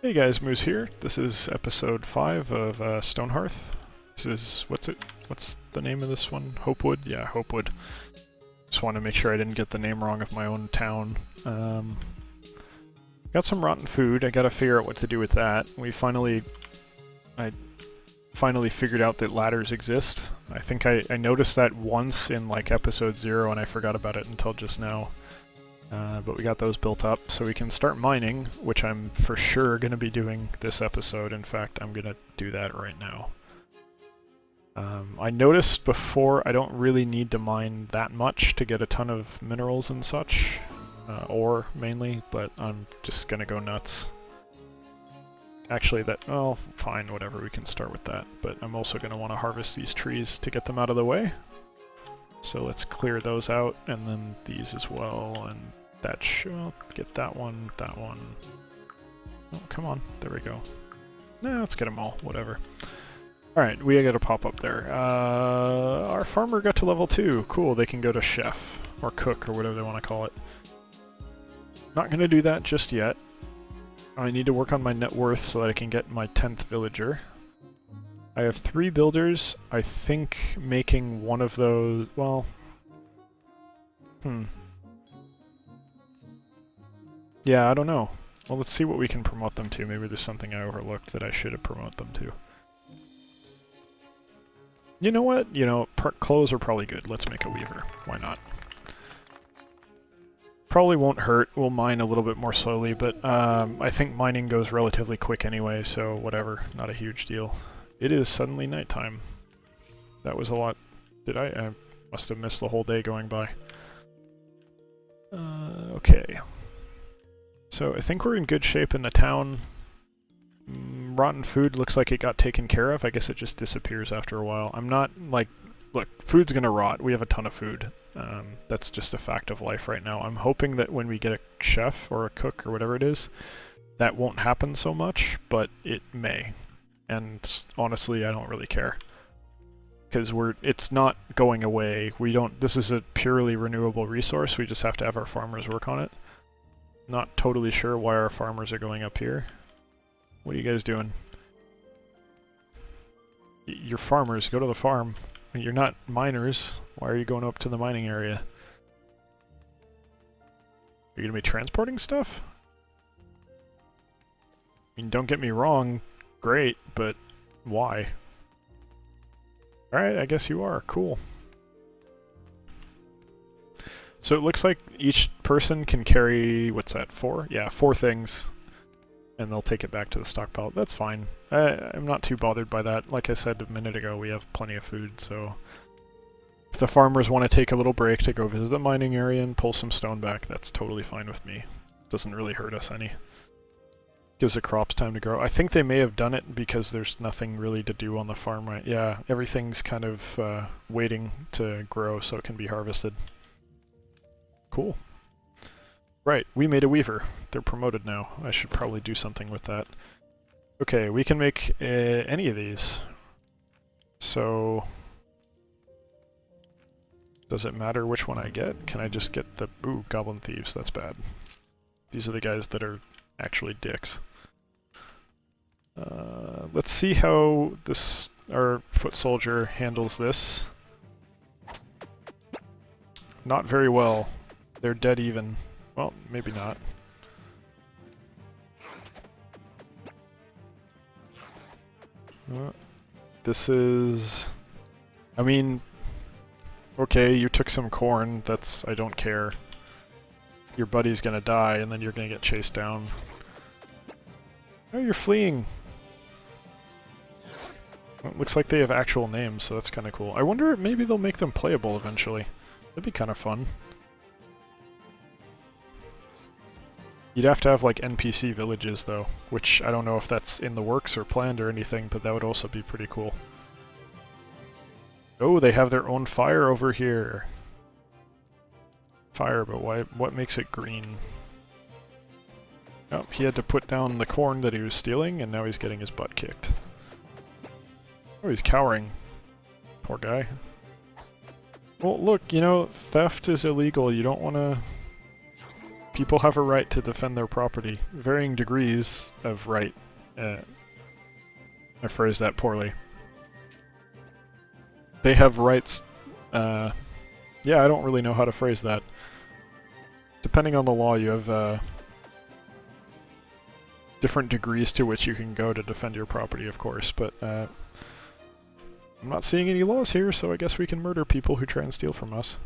Hey guys, Moose here. This is episode 5 of Stonehearth. This is, what's the name of this one? Hopewood? Yeah, Hopewood. Just want to make sure I didn't get the name wrong of my own town. Got some rotten food. I gotta figure out what to do with that. I finally figured out that ladders exist. I think I noticed that once in like episode 0 and I forgot about it until just now. But we got those built up, so we can start mining, which I'm for sure going to be doing this episode. In fact, I'm going to do that right now. I noticed before I don't really need to mine that much to get a ton of minerals and such, ore mainly, but I'm just going to go nuts. Actually, well, fine, whatever, we can start with that. But I'm also going to want to harvest these trees to get them out of the way. So let's clear those out, and then these as well, and that should get that one, that one. Oh, come on, there we go. Nah, let's get them all, whatever. Alright, we gotta pop up there. Our farmer got to level 2. Cool, they can go to chef, or cook, or whatever they want to call it. Not gonna do that just yet. I need to work on my net worth so that I can get my 10th villager. I have 3 builders. I think making one of those, well... Yeah, I don't know. Well, let's see what we can promote them to. Maybe there's something I overlooked that I should have promoted them to. You know what? You know, clothes are probably good. Let's make a weaver. Why not? Probably won't hurt. We'll mine a little bit more slowly, but I think mining goes relatively quick anyway, so whatever. Not a huge deal. It is suddenly nighttime. That was a lot. I must have missed the whole day going by. Okay. So I think we're in good shape in the town. Rotten food looks like it got taken care of. I guess it just disappears after a while. I'm not, like... Look, food's gonna rot. We have a ton of food. That's just a fact of life right now. I'm hoping that when we get a chef or a cook or whatever it is, that won't happen so much, but it may. And honestly, I don't really care. Because it's not going away. This is a purely renewable resource. We just have to have our farmers work on it. Not totally sure why our farmers are going up here. What are you guys doing? You're farmers, go to the farm. You're not miners. Why are you going up to the mining area? Are you gonna be transporting stuff? I mean, don't get me wrong, great, but why? Alright, I guess you are. Cool. So it looks like each person can carry, what's that, 4? Yeah, 4 things. And they'll take it back to the stockpile. That's fine. I'm not too bothered by that. Like I said a minute ago, we have plenty of food, so... If the farmers want to take a little break to go visit the mining area and pull some stone back, that's totally fine with me. Doesn't really hurt us any. Gives the crops time to grow. I think they may have done it because there's nothing really to do on the farm right. Yeah, everything's kind of waiting to grow so it can be harvested. Cool. Right, we made a weaver. They're promoted now. I should probably do something with that. Okay, we can make any of these. So... Does it matter which one I get? Can I just get the... Ooh, goblin thieves, that's bad. These are the guys that are actually dicks. Let's see how our foot soldier handles this. Not very well. They're dead even. Well, maybe not. This is... I mean... Okay, you took some corn. I don't care. Your buddy's gonna die, and then you're gonna get chased down. Oh, you're fleeing! Well, it looks like they have actual names, so that's kinda cool. I wonder if maybe they'll make them playable eventually. That'd be kinda fun. You'd have to have, like, NPC villages, though, which I don't know if that's in the works or planned or anything, but that would also be pretty cool. Oh, they have their own fire over here. Fire, but why? What makes it green? Oh, he had to put down the corn that he was stealing, and now he's getting his butt kicked. Oh, he's cowering. Poor guy. Well, look, you know, theft is illegal. You don't want to People have a right to defend their property. Varying degrees of right. I phrased that poorly. They have rights. Yeah, I don't really know how to phrase that. Depending on the law, you have different degrees to which you can go to defend your property, of course, but I'm not seeing any laws here, so I guess we can murder people who try and steal from us.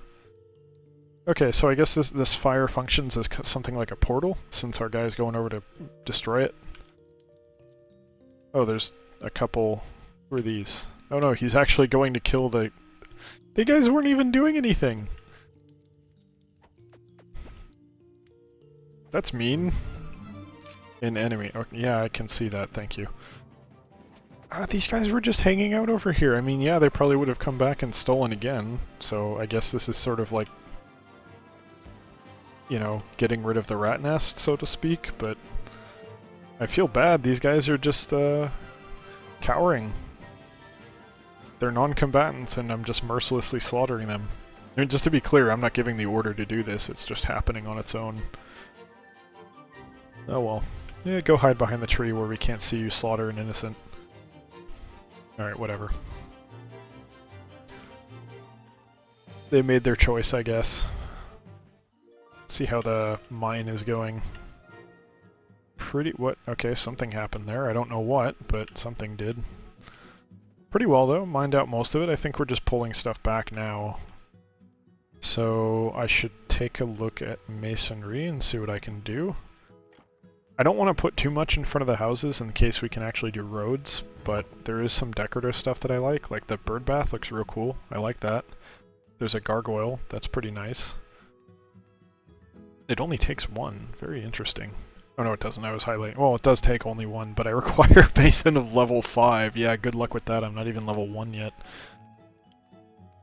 Okay, so I guess this fire functions as something like a portal, since our guy's going over to destroy it. Oh, there's a couple... Who are these? Oh no, he's actually going to kill the... The guys weren't even doing anything! That's mean. An enemy. Oh, yeah, I can see that, thank you. These guys were just hanging out over here. I mean, yeah, they probably would have come back and stolen again, so I guess this is sort of like, you know, getting rid of the rat nest, so to speak, but I feel bad. These guys are just, cowering. They're non-combatants, and I'm just mercilessly slaughtering them. I mean, just to be clear, I'm not giving the order to do this, it's just happening on its own. Oh well. Yeah, go hide behind the tree where we can't see you slaughter an innocent. Alright, whatever. They made their choice, I guess. See how the mine is going. What? Okay, something happened there. I don't know what, but something did. Pretty well, though. Mined out most of it. I think we're just pulling stuff back now. So I should take a look at masonry and see what I can do. I don't want to put too much in front of the houses in case we can actually do roads, but there is some decorative stuff that I like the bird bath looks real cool. I like that. There's a gargoyle. That's pretty nice. It only takes one. Very interesting. Oh no, it doesn't. I was highlighting. Well, it does take only one, but I require a basin of level 5. Yeah, good luck with that. I'm not even level 1 yet.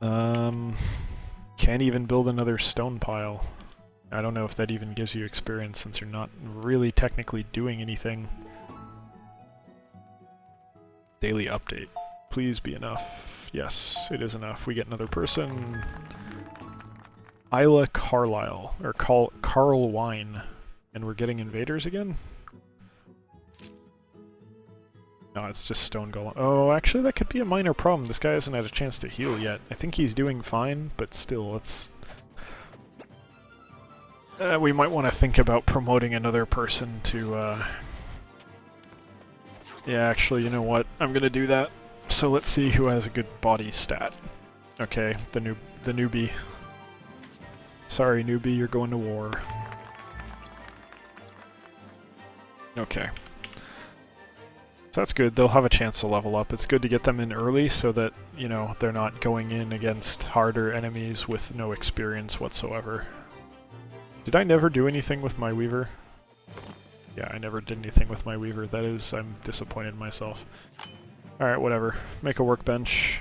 Can't even build another stone pile. I don't know if that even gives you experience since you're not really technically doing anything. Daily update. Please be enough. Yes, it is enough. We get another person. Isla Carlisle, or Carl Wine. And we're getting invaders again? No, it's just stone golem. Oh, actually that could be a minor problem. This guy hasn't had a chance to heal yet. I think he's doing fine, but still, it's... we might want to think about promoting another person to, Yeah, actually, you know what? I'm gonna do that. So let's see who has a good body stat. Okay, the newbie. Sorry, newbie, you're going to war. Okay. So that's good. They'll have a chance to level up. It's good to get them in early so that, you know, they're not going in against harder enemies with no experience whatsoever. Did I never do anything with my weaver? Yeah, I never did anything with my weaver. That is, I'm disappointed in myself. Alright, whatever. Make a workbench.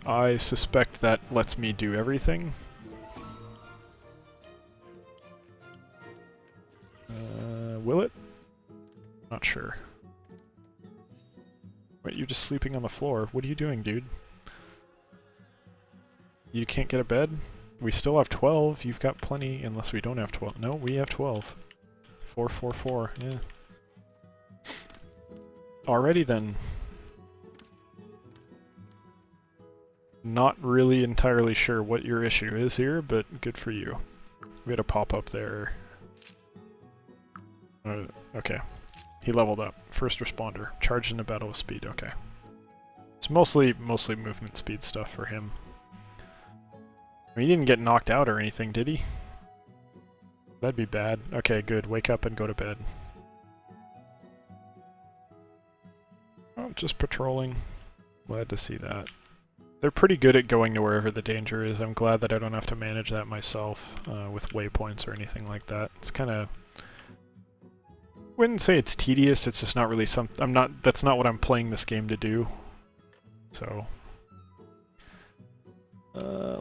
I suspect that lets me do everything. Will it? Not sure. Wait, you're just sleeping on the floor. What are you doing, dude? You can't get a bed? We still have 12. You've got plenty, unless we don't have 12. No, we have 12. 4, 4, 4. Yeah. Alrighty then. Not really entirely sure what your issue is here, but good for you. We had a pop-up there. Okay. He leveled up. First responder. Charged into battle with speed. Okay. It's mostly movement speed stuff for him. I mean, he didn't get knocked out or anything, did he? That'd be bad. Okay, good. Wake up and go to bed. Oh, just patrolling. Glad to see that. They're pretty good at going to wherever the danger is. I'm glad that I don't have to manage that myself with waypoints or anything like that. It's kind of... wouldn't say it's tedious, it's just not really that's not what I'm playing this game to do. So...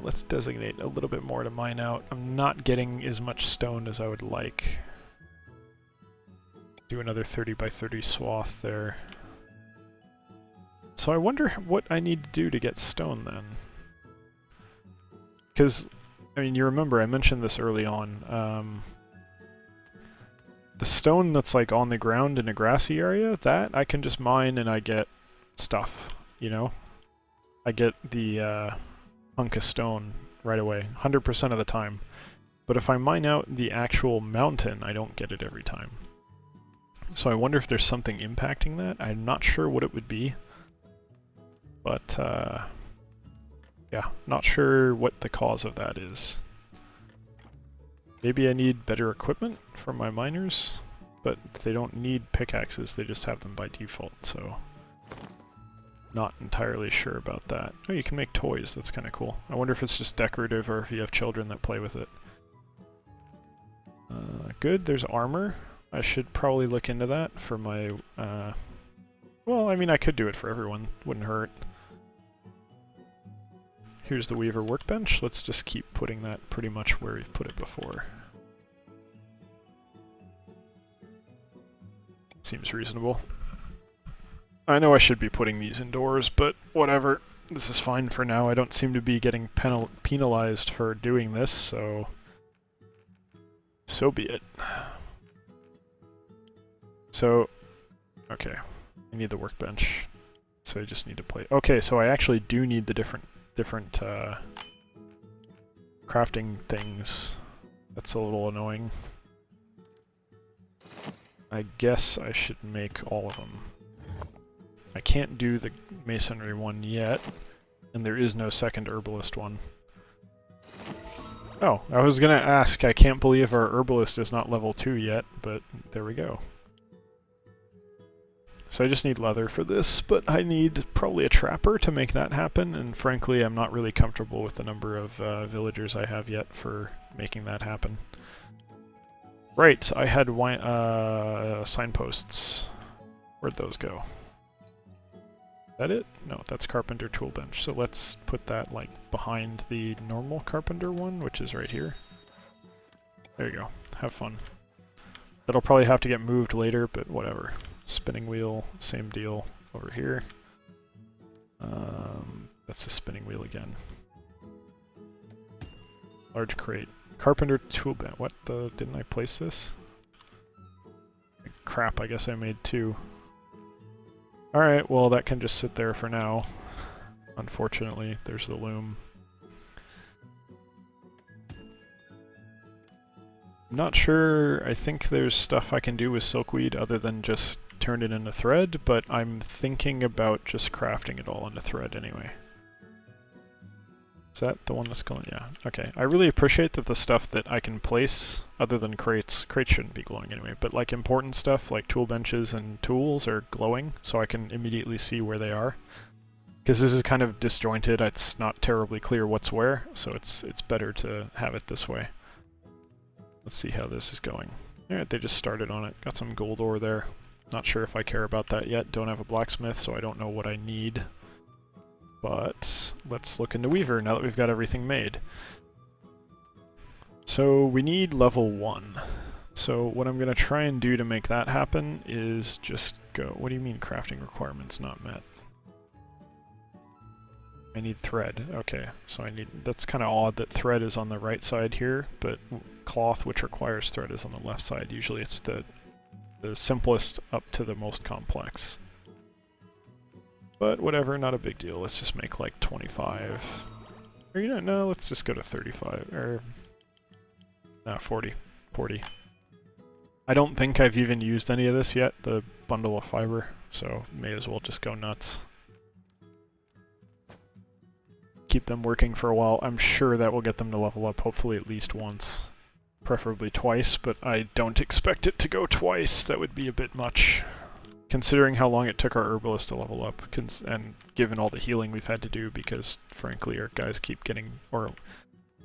let's designate a little bit more to mine out. I'm not getting as much stone as I would like. Do another 30 by 30 swath there. So I wonder what I need to do to get stone then. Because, I mean, you remember I mentioned this early on. the stone that's like on the ground in a grassy area, that I can just mine and I get stuff, you know? I get the hunk of stone right away, 100% of the time. But if I mine out the actual mountain, I don't get it every time. So I wonder if there's something impacting that. I'm not sure what it would be. But, yeah, not sure what the cause of that is. Maybe I need better equipment for my miners, but they don't need pickaxes, they just have them by default, so not entirely sure about that. Oh, you can make toys, that's kind of cool. I wonder if it's just decorative or if you have children that play with it. Good, there's armor. I should probably look into that for my, well, I mean, I could do it for everyone, wouldn't hurt. Here's the Weaver workbench. Let's just keep putting that pretty much where we've put it before. Seems reasonable. I know I should be putting these indoors, but whatever. This is fine for now. I don't seem to be getting penalized for doing this, so be it. So, okay. I need the workbench. So I just need to play. Okay, so I actually do need the different crafting things. That's a little annoying. I guess I should make all of them. I can't do the masonry one yet, and there is no second herbalist one. Oh, I was gonna ask, I can't believe our herbalist is not level 2 yet, but there we go. So I just need leather for this, but I need probably a trapper to make that happen, and frankly I'm not really comfortable with the number of villagers I have yet for making that happen. Right, I had signposts. Where'd those go? Is that it? No, that's carpenter tool bench. So let's put that like behind the normal carpenter one, which is right here. There you go. Have fun. That'll probably have to get moved later, but whatever. Spinning wheel, same deal over here. That's the spinning wheel again. Large crate. Carpenter tool bench. What the? Didn't I place this? Crap, I guess I made 2. Alright, well that can just sit there for now. Unfortunately, there's the loom. Not sure, I think there's stuff I can do with silkweed other than just turn it into thread, but I'm thinking about just crafting it all into thread anyway. Is that the one that's going? Yeah, okay. I really appreciate that the stuff that I can place, other than crates shouldn't be glowing anyway, but like important stuff like tool benches and tools are glowing, so I can immediately see where they are. Because this is kind of disjointed, it's not terribly clear what's where, so it's better to have it this way. Let's see how this is going. Alright, they just started on it. Got some gold ore there. Not sure if I care about that yet. Don't have a blacksmith, so I don't know what I need. But let's look into Weaver now that we've got everything made. So we need level 1. So what I'm going to try and do to make that happen is just go... What do you mean crafting requirements not met? I need thread. Okay, so I need... That's kind of odd that thread is on the right side here, but cloth, which requires thread, is on the left side. Usually it's the simplest up to the most complex. But whatever, not a big deal. Let's just make like 25. Or you know, no, let's just go to 35. Or... No, 40. 40. I don't think I've even used any of this yet, the bundle of fiber, so may as well just go nuts. Keep them working for a while. I'm sure that will get them to level up, hopefully at least once. Preferably twice, but I don't expect it to go twice. That would be a bit much. Considering how long it took our herbalist to level up, and given all the healing we've had to do, because frankly our guys keep getting, or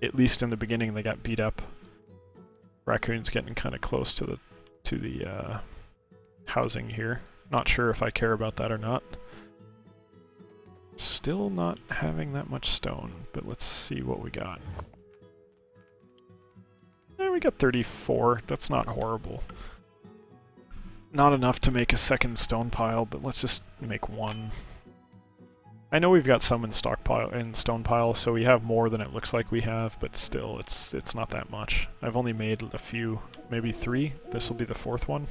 at least in the beginning they got beat up. Raccoon's getting kind of close to the housing here. Not sure if I care about that or not. Still not having that much stone, but let's see what we got. We got 34. That's not horrible. Not enough to make a second stone pile, but let's just make 1. I know we've got some in stockpile in Stonepile, so we have more than it looks like we have, but still, it's not that much. I've only made a few, maybe 3. This will be the 4th one.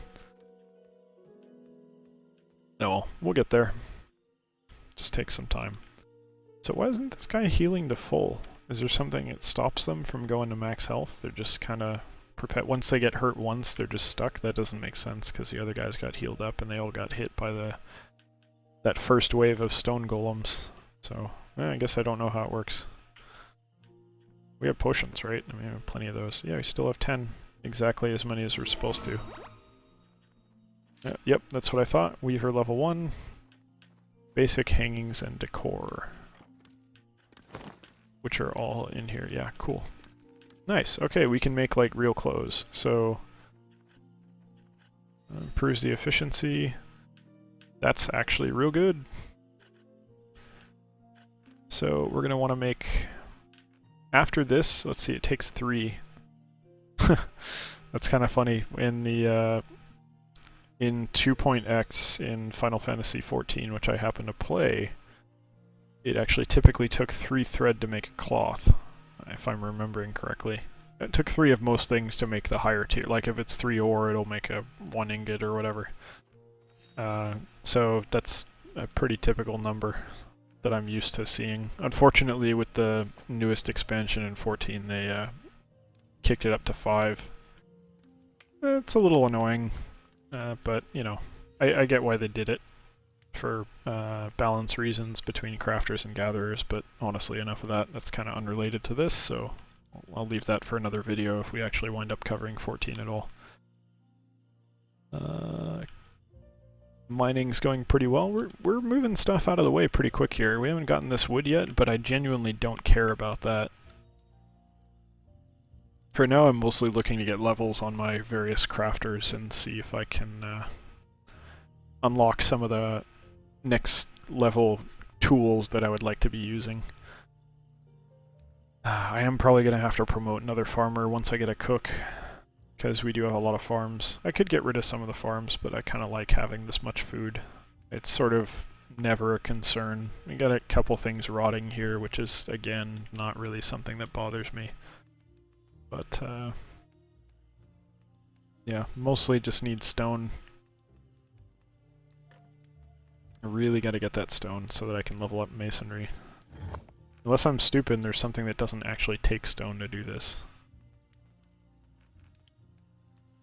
No, well, we'll get there. Just take some time. So why isn't this guy healing to full? Is there something that stops them from going to max health? They're just kind of once they get hurt once, they're just stuck. That doesn't make sense because the other guys got healed up and they all got hit by that first wave of stone golems. So I guess I don't know how it works. We have potions, right? I mean, we have plenty of those. Yeah, we still have 10. Exactly as many as we're supposed to. Yep, that's what I thought. Weaver level 1. Basic hangings and decor. Which are all in here. Yeah, cool. Nice. Okay, we can make like real clothes. So improves the efficiency. That's actually real good. So we're gonna want to make, after this, let's see, it takes 3. That's kind of funny. In the in 2.x in Final Fantasy XIV, which I happen to play, it actually typically took 3 thread to make a cloth, if I'm remembering correctly. It took 3 of most things to make the higher tier. Like if it's 3 ore, it'll make a 1 ingot or whatever. So that's a pretty typical number that I'm used to seeing. Unfortunately, with the newest expansion in 14, they kicked it up to 5. It's a little annoying, but you know, I get why they did it for balance reasons between crafters and gatherers, but honestly, enough of that. That's kind of unrelated to this, so I'll leave that for another video if we actually wind up covering 14 at all. Mining's going pretty well. We're moving stuff out of the way pretty quick here. We haven't gotten this wood yet, but I genuinely don't care about that. For now, I'm mostly looking to get levels on my various crafters and see if I can unlock some of the next level tools that I would like to be using. I am probably going to have to promote another farmer once I get a cook, because we do have a lot of farms. I could get rid of some of the farms, but I kind of like having this much food. It's sort of never a concern. We got a couple things rotting here, which is, again, not really something that bothers me. But, yeah, mostly just need stone. I really got to get that stone so that I can level up masonry. Unless I'm stupid and there's something that doesn't actually take stone to do this.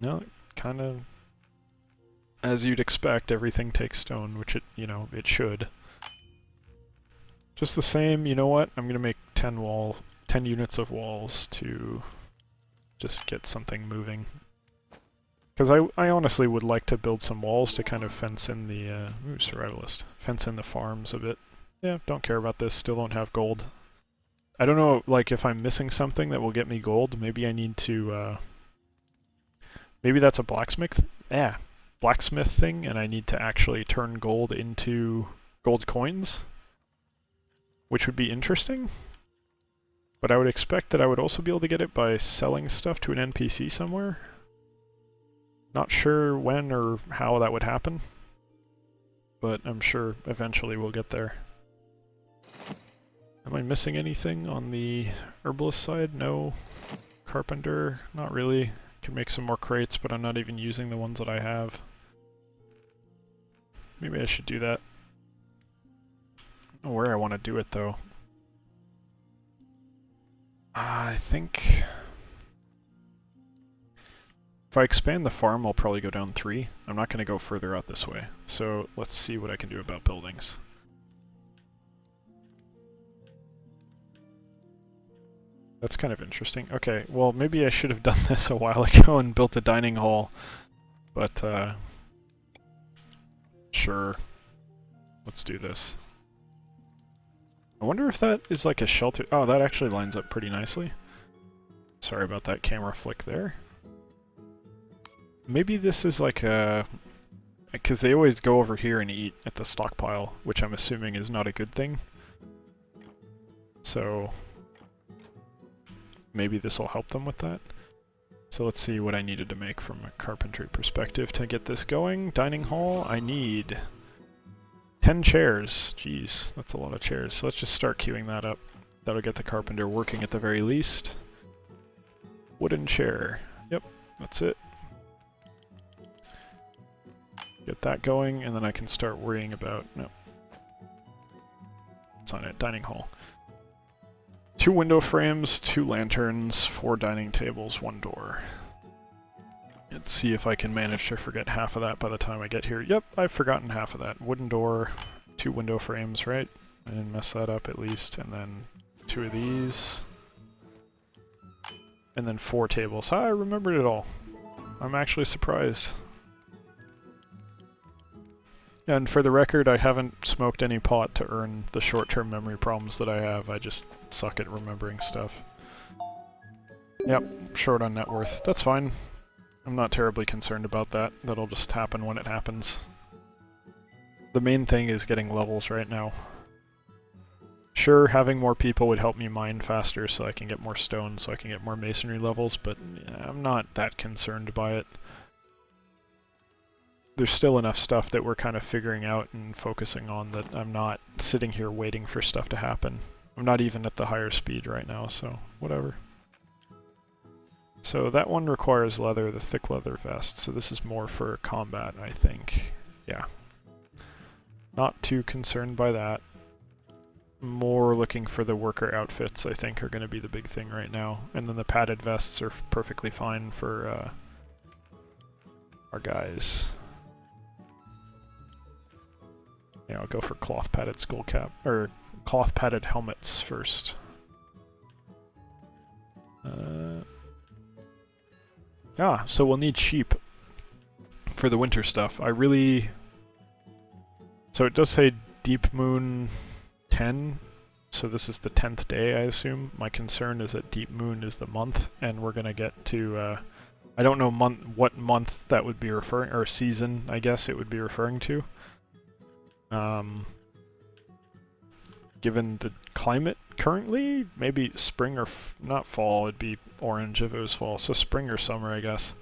No, kind of, as you'd expect, everything takes stone, which it should. Just the same, you know what? I'm gonna make 10 units of walls to just get something moving. Because I honestly would like to build some walls to kind of fence in the, survivalist, fence in the farms a bit. Yeah, don't care about this, still don't have gold. I don't know, like, if I'm missing something that will get me gold, maybe I need to, maybe that's a blacksmith thing, and I need to actually turn gold into gold coins, which would be interesting. But I would expect that I would also be able to get it by selling stuff to an NPC somewhere. Not sure when or how that would happen, but I'm sure eventually we'll get there. Am I missing anything on the herbalist side? No. Carpenter? Not really. Can make some more crates, but I'm not even using the ones that I have. Maybe I should do that. I don't know where I want to do it, though. I think if I expand the farm, I'll probably go down 3. I'm not going to go further out this way. So let's see what I can do about buildings. That's kind of interesting. Okay, well, maybe I should have done this a while ago and built a dining hall. But, sure. Let's do this. I wonder if that is like a shelter. Oh, that actually lines up pretty nicely. Sorry about that camera flick there. Maybe this is like a... because they always go over here and eat at the stockpile, which I'm assuming is not a good thing. So maybe this will help them with that. So let's see what I needed to make from a carpentry perspective to get this going. Dining hall, I need 10 chairs. Jeez, that's a lot of chairs. So let's just start queuing that up. That'll get the carpenter working at the very least. Wooden chair. Yep, that's it. Get that going, and then I can start worrying about... No. It's on it. Dining hall. 2 window frames, 2 lanterns, 4 dining tables, 1 door. Let's see if I can manage to forget half of that by the time I get here. Yep, I've forgotten half of that. Wooden door, 2 window frames, right? I didn't mess that up at least. And then 2 of these. And then 4 tables. I remembered it all. I'm actually surprised. And for the record, I haven't smoked any pot to earn the short-term memory problems that I have. I just suck at remembering stuff. Yep, short on net worth. That's fine. I'm not terribly concerned about that. That'll just happen when it happens. The main thing is getting levels right now. Sure, having more people would help me mine faster so I can get more stone, so I can get more masonry levels, but yeah, I'm not that concerned by it. There's still enough stuff that we're kind of figuring out and focusing on that I'm not sitting here waiting for stuff to happen. I'm not even at the higher speed right now, so whatever. So that one requires leather, the thick leather vest, so this is more for combat, I think. Yeah. Not too concerned by that. More looking for the worker outfits, I think, are going to be the big thing right now. And then the padded vests are perfectly fine for our guys. Yeah, I'll go for cloth padded skull cap, or cloth padded helmets first. So we'll need sheep for the winter stuff. So it does say Deep Moon 10, so this is the 10th day, I assume. My concern is that Deep Moon is the month, and we're gonna get to, I don't know what month that would be referring, or season, I guess it would be referring to. Given the climate currently, maybe spring or not fall, it'd be orange if it was fall, so spring or summer, I guess.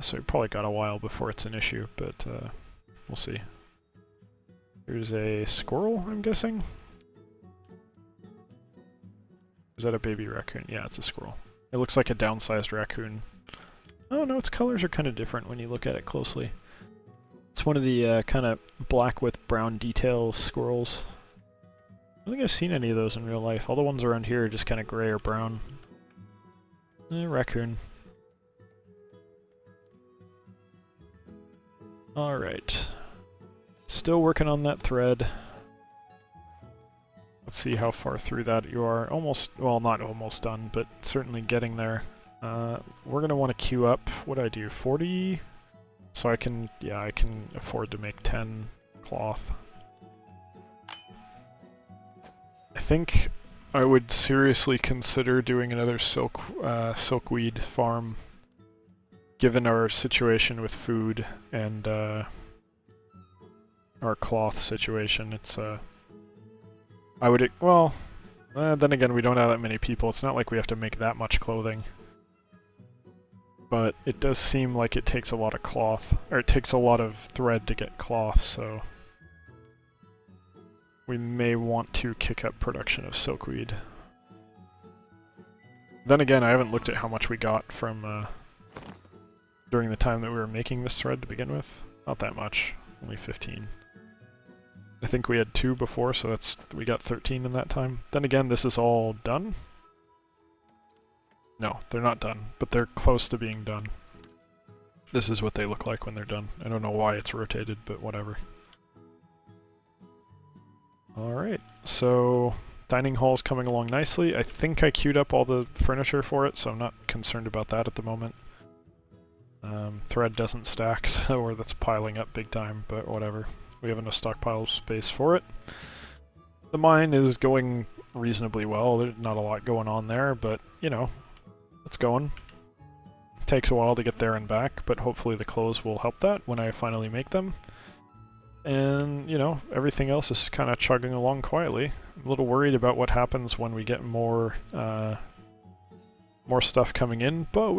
So we probably got a while before it's an issue, but we'll see. There's a squirrel, I'm guessing? Is that a baby raccoon? Yeah, it's a squirrel. It looks like a downsized raccoon. Oh no, its colors are kind of different when you look at it closely. It's one of the kind of black with brown details squirrels. I don't think I've seen any of those in real life. All the ones around here are just kind of gray or brown. Raccoon. Alright. Still working on that thread. Let's see how far through that you are. Almost, well, not almost done, but certainly getting there. We're gonna want to queue up, what do I do, 40? So I can, yeah, I can afford to make 10 cloth. I think I would seriously consider doing another silkweed farm, given our situation with food and our cloth situation. It's I would, well, then again, we don't have that many people. It's not like we have to make that much clothing. But it does seem like it takes a lot of cloth, or it takes a lot of thread to get cloth, so we may want to kick up production of silkweed. Then again, I haven't looked at how much we got from during the time that we were making this thread to begin with. Not that much, only 15. I think we had 2 before, so we got 13 in that time. Then again, this is all done. No, they're not done, but they're close to being done. This is what they look like when they're done. I don't know why it's rotated, but whatever. Alright, so dining hall's coming along nicely. I think I queued up all the furniture for it, so I'm not concerned about that at the moment. Thread doesn't stack, so that's piling up big time, but whatever. We have enough stockpile space for it. The mine is going reasonably well. There's not a lot going on there, but, you know, it's going. It takes a while to get there and back, but hopefully the clothes will help that when I finally make them. And, you know, everything else is kind of chugging along quietly. I'm a little worried about what happens when we get more stuff coming in, but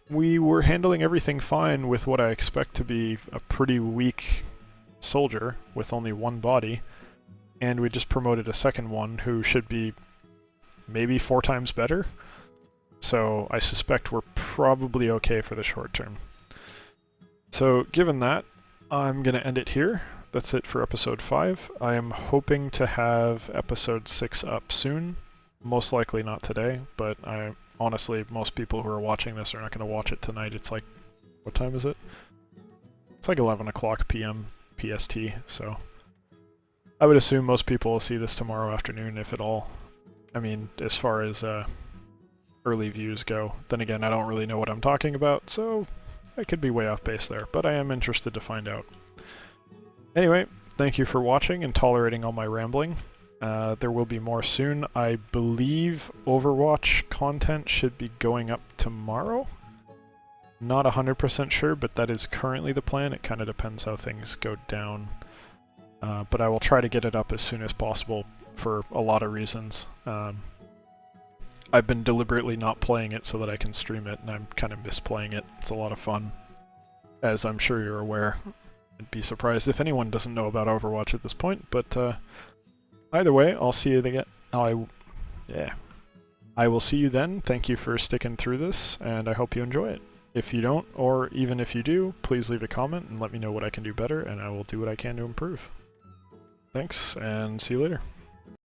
we were handling everything fine with what I expect to be a pretty weak soldier with only 1 body, and we just promoted a second one who should be maybe 4 times better. So I suspect we're probably okay for the short term. So given that, I'm going to end it here. That's it for episode 5. I am hoping to have episode 6 up soon. Most likely not today, but honestly, most people who are watching this are not going to watch it tonight. It's like, what time is it? It's like 11 o'clock p.m. PST, so I would assume most people will see this tomorrow afternoon, if at all. I mean, as far as early views go. Then again, I don't really know what I'm talking about, so I could be way off base there, but I am interested to find out. Anyway, thank you for watching and tolerating all my rambling. There will be more soon. I believe Overwatch content should be going up tomorrow. Not 100% sure, but that is currently the plan. It kind of depends how things go down. But I will try to get it up as soon as possible for a lot of reasons. I've been deliberately not playing it so that I can stream it, and I'm kind of misplaying it. It's a lot of fun, as I'm sure you're aware. I'd be surprised if anyone doesn't know about Overwatch at this point, but either way, I'll see you again. I will see you then. Thank you for sticking through this, and I hope you enjoy it. If you don't, or even if you do, please leave a comment and let me know what I can do better, and I will do what I can to improve. Thanks, and see you later.